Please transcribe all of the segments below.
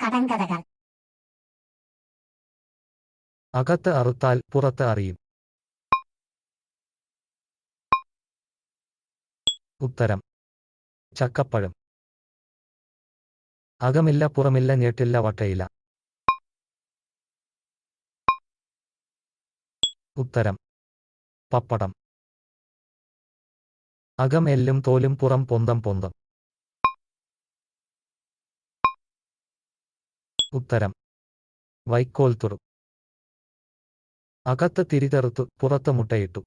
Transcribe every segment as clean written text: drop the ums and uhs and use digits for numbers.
കടങ്കഥകൾ. അകത്ത് അറുത്താൽ പുറത്ത് അറിയും. ഉത്തരം ചക്കപ്പഴം. അകമില്ല പുറമില്ല ഞെട്ടില്ല വട്ടയില. ഉത്തരം പപ്പടം. അകം എല്ലും തോലും പുറം പൊന്തം പൊന്തം. ഉത്തരം വൈക്കോൽത്തുറു. അകത്ത് തിരിതെറുത്തു പുറത്ത് മുട്ടയിട്ടു.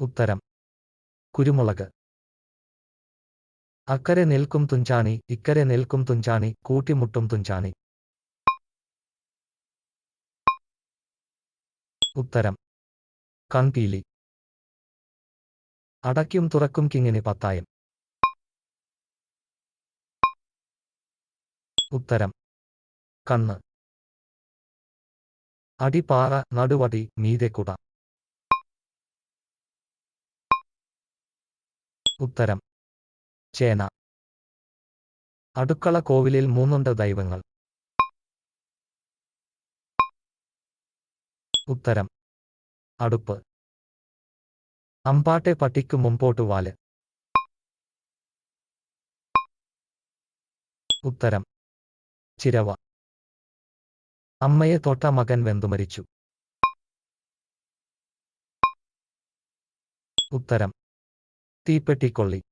ഉത്തരം കുരുമുളക്. അക്കരെ നിൽക്കും തുഞ്ചാണി ഇക്കരെ നിൽക്കും തുഞ്ചാണി കൂട്ടിമുട്ടും തുഞ്ചാണി. ഉത്തരം കൺപീലി. അടയ്ക്കും തുറക്കും കിങ്ങിണി പത്തായം. ഉത്തരം കണ്ണ്. അടിപ്പാറ നടുവടി മീതെ കുട. ഉത്തരം ചേന. അടുക്കള കോവിലിൽ മൂന്നുണ്ട് ദൈവങ്ങൾ. ഉത്തരം അടുപ്പ്. അമ്പാട്ടെ പട്ടിക്ക് മുമ്പോട്ട് വാല്. ഉത്തരം ചിരവ. അമ്മയെ തൊട്ട മകൻ വെന്തുമരിച്ചു. ഉത്തരം തീപ്പെട്ടിക്കൊള്ളി.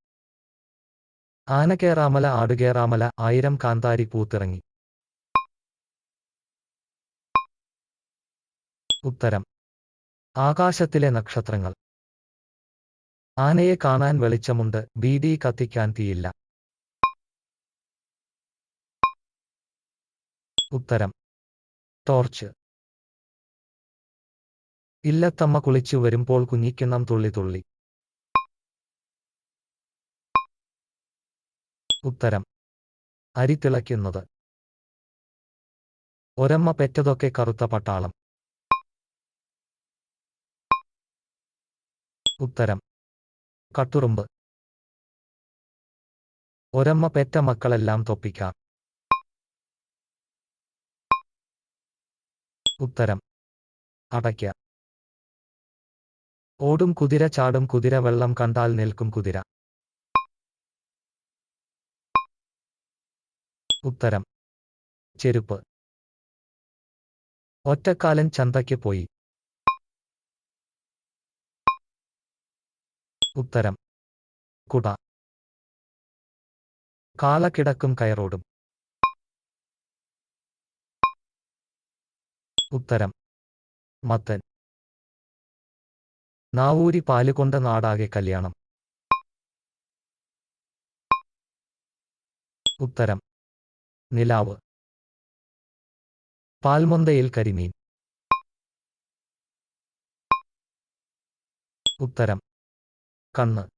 ആനകേറാമല ആടുകേറാമല ആയിരം കാന്താരി പൂത്തിറങ്ങി. ഉത്തരം ആകാശത്തിലെ നക്ഷത്രങ്ങൾ. ആനയെ കാണാൻ വെളിച്ചമുണ്ട് ബീഡി കത്തിക്കാൻ തീയില്ല. ഉത്തരം ടോർച്ച്. ഇല്ലത്തമ്മ കുളിച്ചു വരുമ്പോൾ കുഞ്ഞിക്കിണ്ണം തുള്ളി തുള്ളി. ഉത്തരം അരി തിളയ്ക്കുന്നത്. ഒരമ്മ പെറ്റതൊക്കെ കറുത്ത പട്ടാളം. ഉത്തരം കട്ടുറുമ്പ്. ഒരമ്മ പെറ്റ മക്കളെല്ലാം തൊപ്പിക്കാർ. ഉത്തരം അടയ്ക്ക. ഓടും കുതിര ചാടും കുതിര വെള്ളം കണ്ടാൽ നിൽക്കും കുതിര. ഉത്തരം ചെരുപ്പ്. ഒറ്റക്കാലൻ ചന്തയ്ക്ക് പോയി. ഉത്തരം കുട. കാള കിടക്കും കയറോടും. ഉത്തരം മത്തൻ. നാവൂരി പാലുകൊണ്ട് നാടാകെ കല്യാണം. ഉത്തരം നിലാവ്. പാൽമൊന്തയിൽ കരിമീൻ. ഉത്തരം കണ്ണ്.